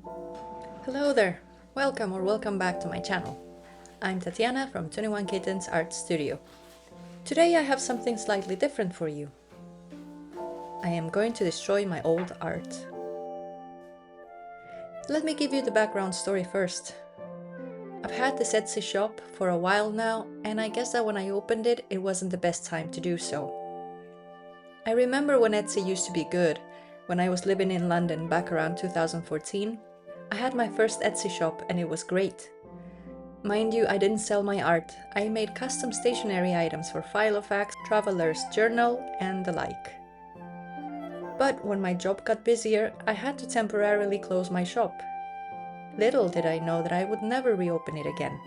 Hello there! Welcome or welcome back to my channel. I'm Tatiana from 21 Kittens Art Studio. Today I have something slightly different for you. I am going to destroy my old art. Let me give you the background story first. I've had this Etsy shop for a while now, and I guess that when I opened it, it wasn't the best time to do so. I remember when Etsy used to be good, when I was living in London back around 2014. I had my first Etsy shop and it was great. Mind you, I didn't sell my art. I made custom stationery items for Filofax, Traveler's Journal, and the like. But when my job got busier, I had to temporarily close my shop. Little did I know that I would never reopen it again.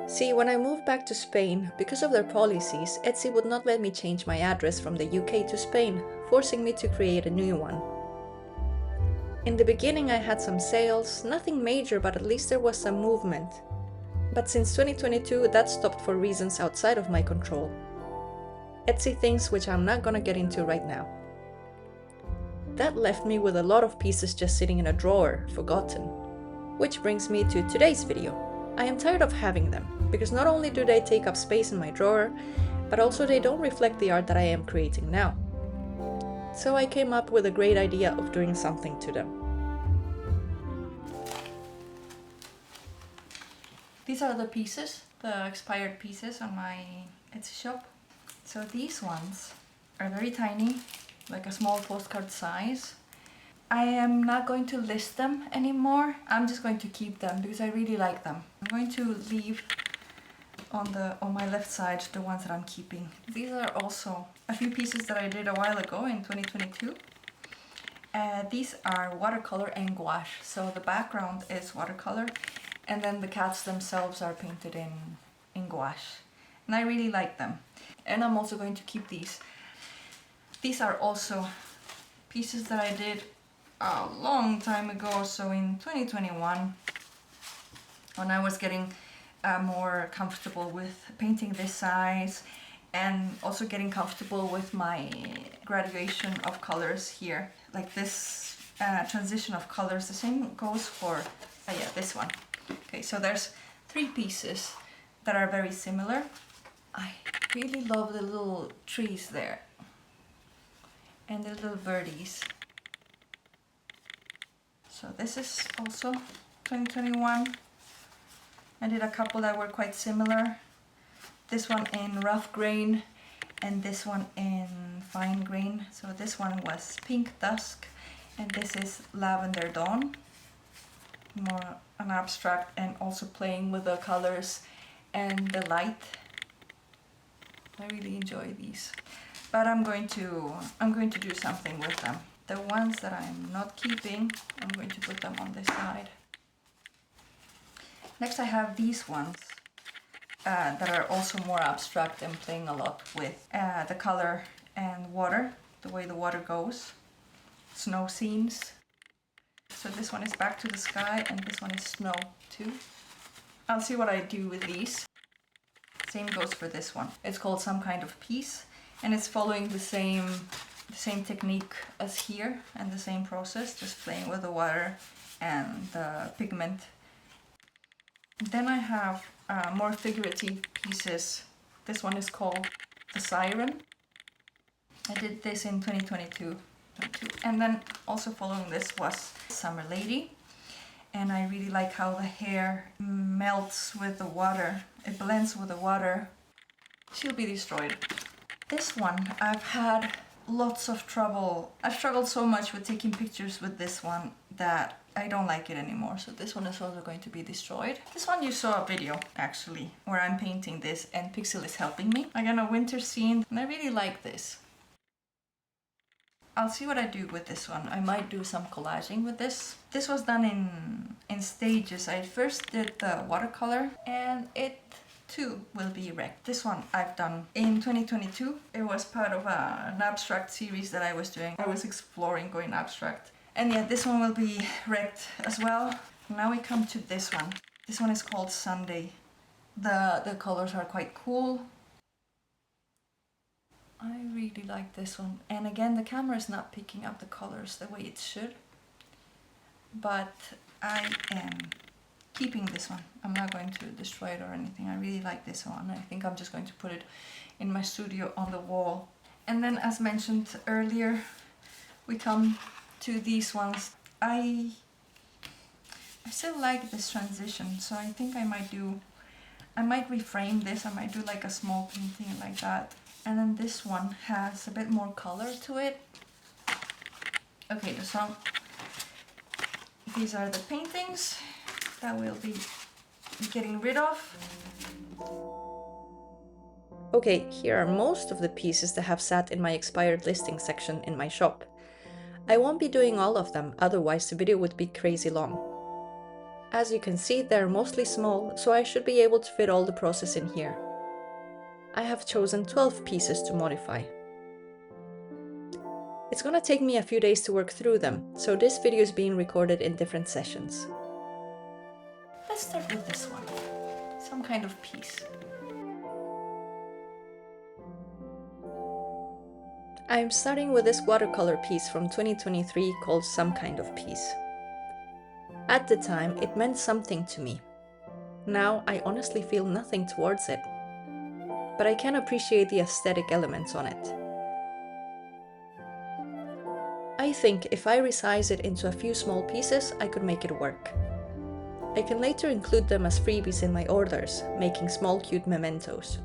See, when I moved back to Spain, because of their policies, Etsy would not let me change my address from the UK to Spain, forcing me to create a new one. In the beginning I had some sales, nothing major, but at least there was some movement. But since 2022, that stopped for reasons outside of my control. Etsy things which I'm not gonna get into right now. That left me with a lot of pieces just sitting in a drawer, forgotten. Which brings me to today's video. I am tired of having them, because not only do they take up space in my drawer, but also they don't reflect the art that I am creating now. So I came up with a great idea of doing something to them. These are the pieces, the expired pieces on my Etsy shop. So these ones are very tiny, like a small postcard size. I am not going to list them anymore. I'm just going to keep them because I really like them. I'm going to leave on my left side the ones that I'm keeping. These are also a few pieces that I did a while ago in 2022. These are watercolor and gouache. So the background is watercolor and then the cats themselves are painted in gouache. And I really like them. And I'm also going to keep these. These are also pieces that I did a long time ago, so in 2021, when I was getting more comfortable with painting this size and also getting comfortable with my graduation of colors here, like this transition of colors. The same goes for this one. Okay, so there's 3 pieces that are very similar. I really love the little trees there and the little birdies. So this is also 2021. I did a couple that were quite similar. This one in rough grain and this one in fine grain. So this one was pink dusk and this is lavender dawn. More an abstract and also playing with the colors and the light. I really enjoy these. But I'm going to do something with them. The ones that I'm not keeping, I'm going to put them on this side. Next I have these ones that are also more abstract and playing a lot with the color and water, the way the water goes. Snow scenes. So this one is back to the sky and this one is snow too. I'll see what I do with these. Same goes for this one. It's called Some Kind of Peace and it's following the same technique as here and the same process, just playing with the water and the pigment. Then I have more figurative pieces. This one is called The Siren. I did this in 2022. And then also following this was Summer Lady. And I really like how the hair melts with the water. It blends with the water. She'll be destroyed. This one, I've had lots of trouble. I've struggled so much with taking pictures with this one that I don't like it anymore. So this one is also going to be destroyed. This one you saw a video actually where I'm painting this and Pixel is helping me. I got a winter scene and I really like this. I'll see what I do with this one. I might do some collaging with this. This was done in stages. I first did the watercolor and it too will be wrecked. This one I've done in 2022. It was part of an abstract series that I was doing. I was exploring going abstract. And yeah, this one will be wrecked as well. Now we come to this one. This one is called Sunday. The colors are quite cool. I really like this one. And again, the camera is not picking up the colors the way it should. But I am keeping this one. I'm not going to destroy it or anything. I really like this one. I think I'm just going to put it in my studio on the wall. And then, as mentioned earlier, we come to these ones. I still like this transition, so I think I might reframe this. I might do like a small painting like that. And then this one has a bit more color to it. Okay, so these are the paintings that we'll be getting rid of. Okay, here are most of the pieces that have sat in my expired listing section in my shop. I won't be doing all of them, otherwise the video would be crazy long. As you can see, they're mostly small, so I should be able to fit all the process in here. I have chosen 12 pieces to modify. It's gonna take me a few days to work through them, so this video is being recorded in different sessions. Let's start with this one. Some kind of piece. I'm starting with this watercolor piece from 2023 called Some Kind of Piece. At the time, it meant something to me. Now, I honestly feel nothing towards it. But I can appreciate the aesthetic elements on it. I think if I resize it into a few small pieces, I could make it work. I can later include them as freebies in my orders, making small cute mementos.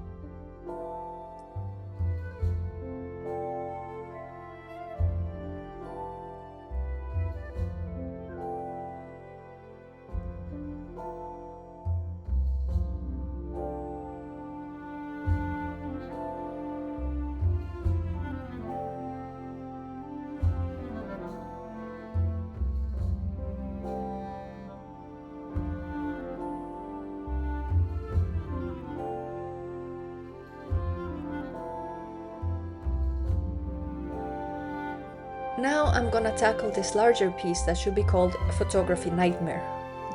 Now I'm gonna tackle this larger piece that should be called Photography Nightmare,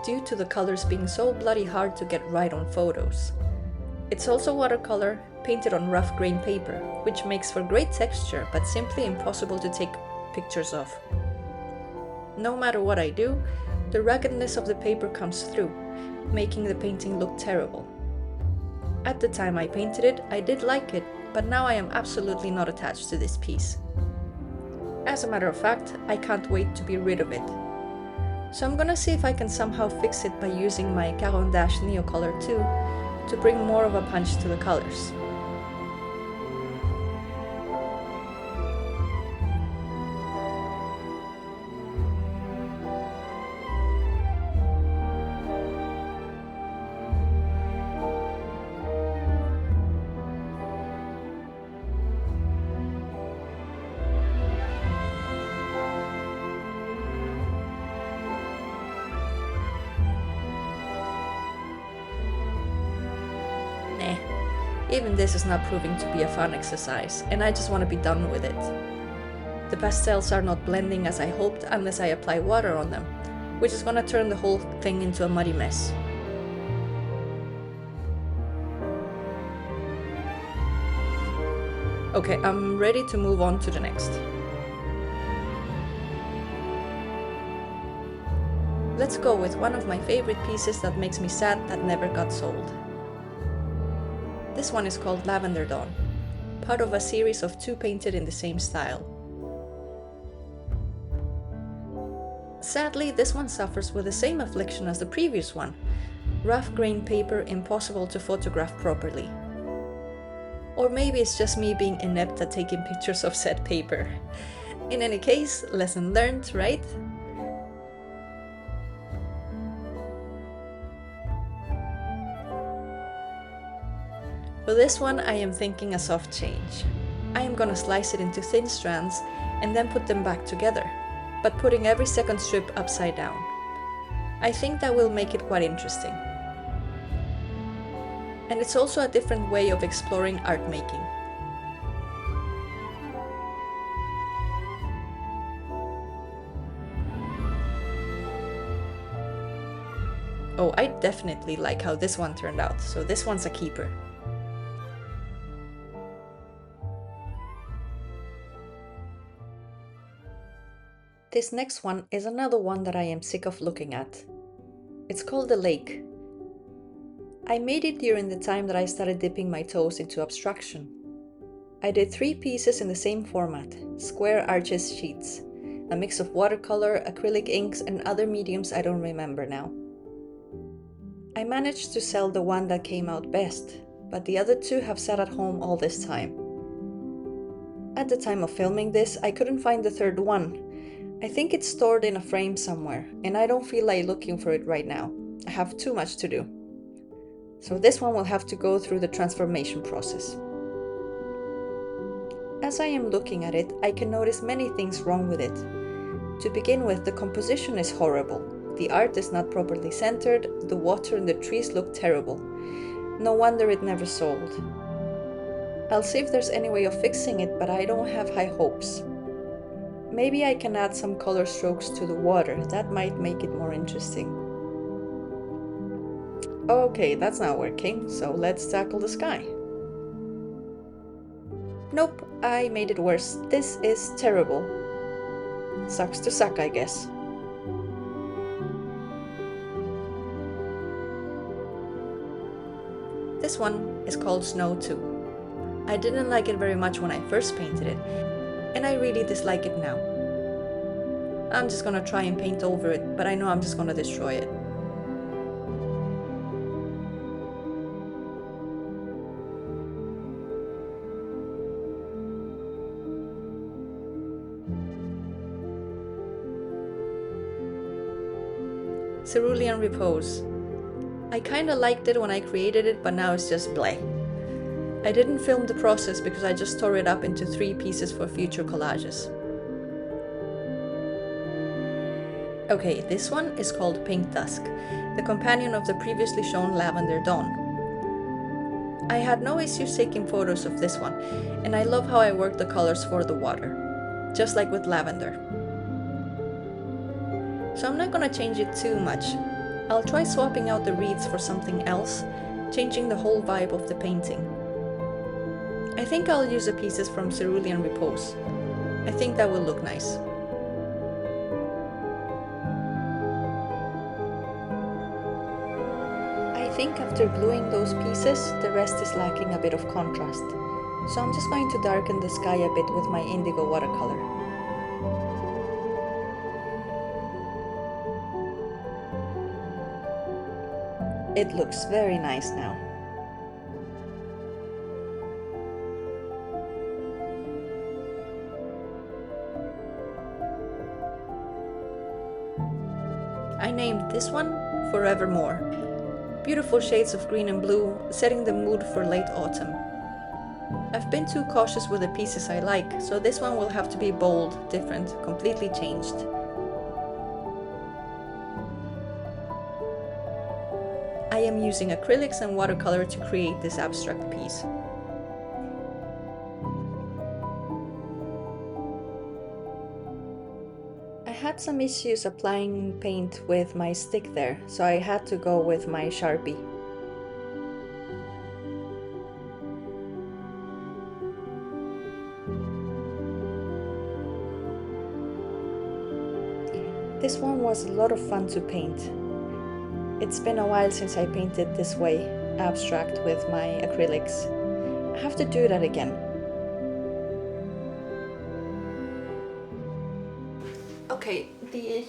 due to the colors being so bloody hard to get right on photos. It's also watercolor, painted on rough grain paper, which makes for great texture but simply impossible to take pictures of. No matter what I do, the ruggedness of the paper comes through, making the painting look terrible. At the time I painted it, I did like it, but now I am absolutely not attached to this piece. As a matter of fact, I can't wait to be rid of it. So I'm gonna see if I can somehow fix it by using my Caron d'Ache Neocolor 2 to bring more of a punch to the colors. Even this is not proving to be a fun exercise, and I just want to be done with it. The pastels are not blending as I hoped unless I apply water on them, which is gonna turn the whole thing into a muddy mess. Okay, I'm ready to move on to the next. Let's go with one of my favorite pieces that makes me sad that never got sold. This one is called Lavender Dawn, part of a series of 2 painted in the same style. Sadly, this one suffers with the same affliction as the previous one: rough grain paper impossible to photograph properly. Or maybe it's just me being inept at taking pictures of said paper. In any case, lesson learned, right? For this one, I am thinking a soft change. I am gonna slice it into thin strands and then put them back together, but putting every second strip upside down. I think that will make it quite interesting. And it's also a different way of exploring art making. Oh, I definitely like how this one turned out, so this one's a keeper. This next one is another one that I am sick of looking at. It's called The Lake. I made it during the time that I started dipping my toes into abstraction. I did 3 pieces in the same format, square arches sheets, a mix of watercolor, acrylic inks, and other mediums I don't remember now. I managed to sell the one that came out best, but the other 2 have sat at home all this time. At the time of filming this, I couldn't find the 3rd one. I think it's stored in a frame somewhere, and I don't feel like looking for it right now. I have too much to do. So this one will have to go through the transformation process. As I am looking at it, I can notice many things wrong with it. To begin with, the composition is horrible. The art is not properly centered, the water and the trees look terrible. No wonder it never sold. I'll see if there's any way of fixing it, but I don't have high hopes. Maybe I can add some color strokes to the water, that might make it more interesting. Okay, that's not working, so let's tackle the sky. Nope, I made it worse. This is terrible. Sucks to suck, I guess. This one is called Snow 2. I didn't like it very much when I first painted it, and I really dislike it now. I'm just gonna try and paint over it, but I know I'm just gonna destroy it. Cerulean Repose. I kinda liked it when I created it, but now it's just bleh. I didn't film the process because I just tore it up into 3 pieces for future collages. Okay, this one is called Pink Dusk, the companion of the previously shown Lavender Dawn. I had no issues taking photos of this one, and I love how I worked the colors for the water, just like with lavender. So I'm not gonna change it too much. I'll try swapping out the reeds for something else, changing the whole vibe of the painting. I think I'll use the pieces from Cerulean Repose. I think that will look nice. I think after gluing those pieces, the rest is lacking a bit of contrast. So I'm just going to darken the sky a bit with my indigo watercolor. It looks very nice now. I named this one Forevermore. Beautiful shades of green and blue, setting the mood for late autumn. I've been too cautious with the pieces I like, so this one will have to be bold, different, completely changed. I am using acrylics and watercolor to create this abstract piece. I had some issues applying paint with my stick there, so I had to go with my Sharpie. This one was a lot of fun to paint. It's been a while since I painted this way, abstract with my acrylics. I have to do that again. Okay, the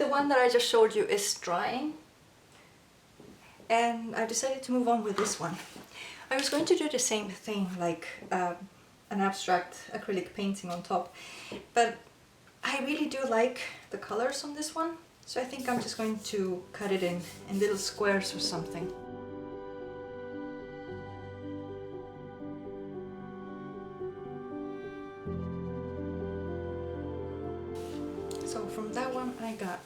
one that I just showed you is drying, and I decided to move on with this one. I was going to do the same thing, like an abstract acrylic painting on top, but I really do like the colors on this one, so I think I'm just going to cut it in little squares or something. So from that one I got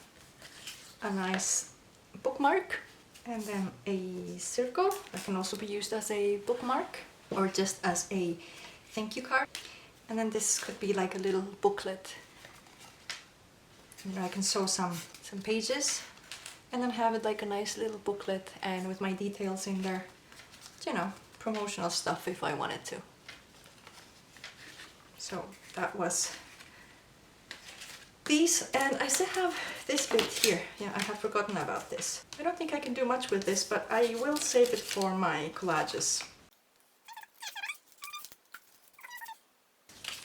a nice bookmark, and then a circle that can also be used as a bookmark or just as a thank you card. And then this could be like a little booklet. And I can sew some pages and then have it like a nice little booklet and with my details in there. You know, promotional stuff if I wanted to. these, and I still have this bit here. Yeah, I have forgotten about this. I don't think I can do much with this, but I will save it for my collages.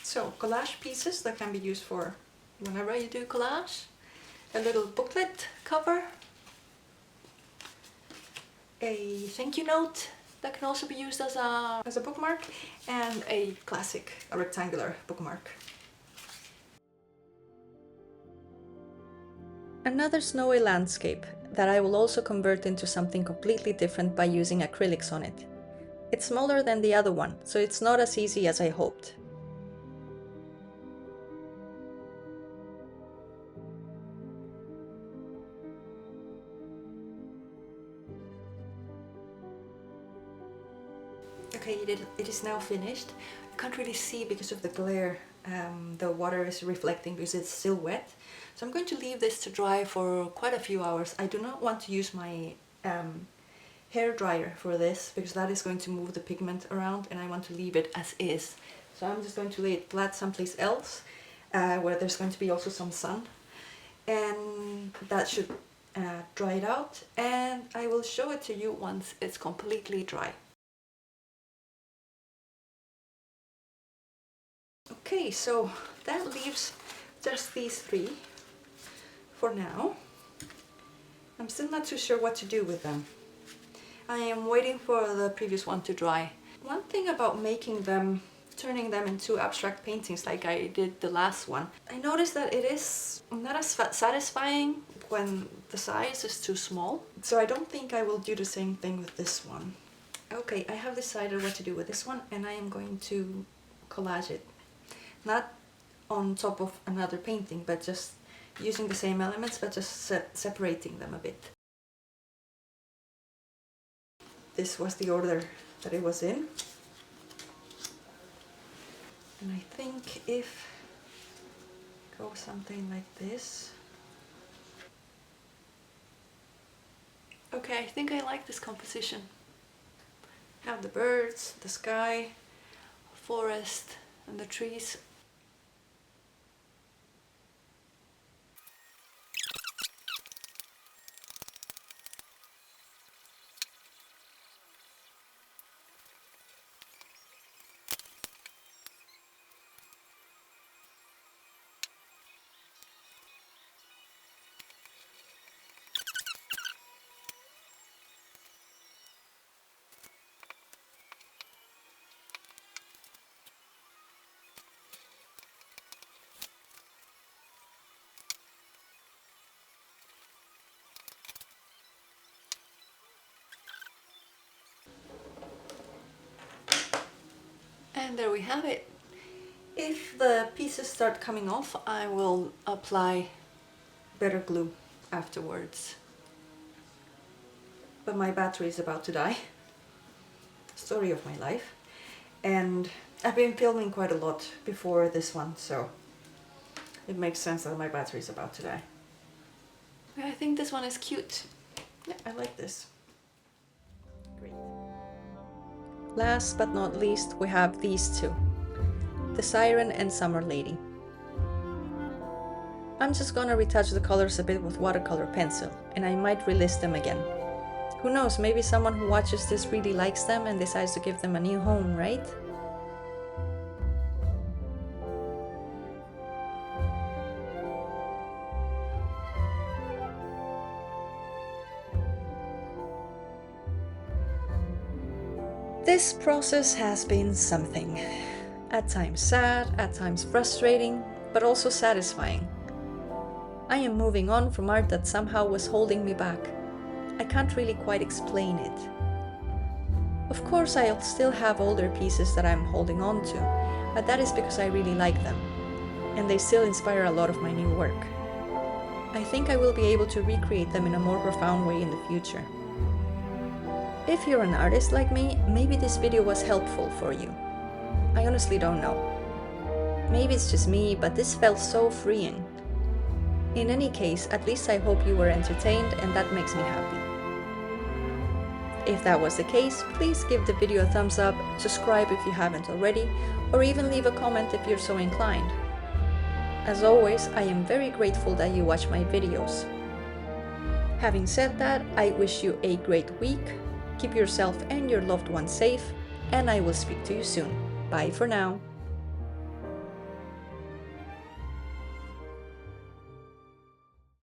So, collage pieces that can be used for whenever you do collage. A little booklet cover. A thank you note that can also be used as a bookmark, and a classic rectangular bookmark. Another snowy landscape that I will also convert into something completely different by using acrylics on it. It's smaller than the other one, so it's not as easy as I hoped. Okay, it is now finished. You can't really see because of the glare. The water is reflecting because it's still wet. So I'm going to leave this to dry for quite a few hours. I do not want to use my hair dryer for this because that is going to move the pigment around, and I want to leave it as is. So I'm just going to lay it flat someplace else where there's going to be also some sun, and that should dry it out, and I will show it to you once it's completely dry. Okay, so that leaves just these three for now. I'm still not too sure what to do with them. I am waiting for the previous one to dry. One thing about making them, turning them into abstract paintings like I did the last one, I noticed that it is not as satisfying when the size is too small. So I don't think I will do the same thing with this one. Okay, I have decided what to do with this one, and I am going to collage it. Not on top of another painting, but just using the same elements, but just separating them a bit. This was the order that it was in. And I think if go something like this. Okay, I think I like this composition. Have the birds, the sky, forest, and the trees. And there we have it. If the pieces start coming off, I will apply better glue afterwards. But my battery is about to die. Story of my life. And I've been filming quite a lot before this one, so it makes sense that my battery is about to die. I think this one is cute. Yeah, I like this. Great. Last but not least, we have these two, the Siren and Summer Lady. I'm just gonna retouch the colors a bit with watercolor pencil, and I might relist them again. Who knows, maybe someone who watches this really likes them and decides to give them a new home, right? This process has been something. At times sad, at times frustrating, but also satisfying. I am moving on from art that somehow was holding me back. I can't really quite explain it. Of course, I'll still have older pieces that I'm holding on to, but that is because I really like them, and they still inspire a lot of my new work. I think I will be able to recreate them in a more profound way in the future. If you're an artist like me, maybe this video was helpful for you. I honestly don't know. Maybe it's just me, but this felt so freeing. In any case, at least I hope you were entertained, and that makes me happy. If that was the case, please give the video a thumbs up, subscribe if you haven't already, or even leave a comment if you're so inclined. As always, I am very grateful that you watch my videos. Having said that, I wish you a great week, keep yourself and your loved ones safe, and I will speak to you soon. Bye for now.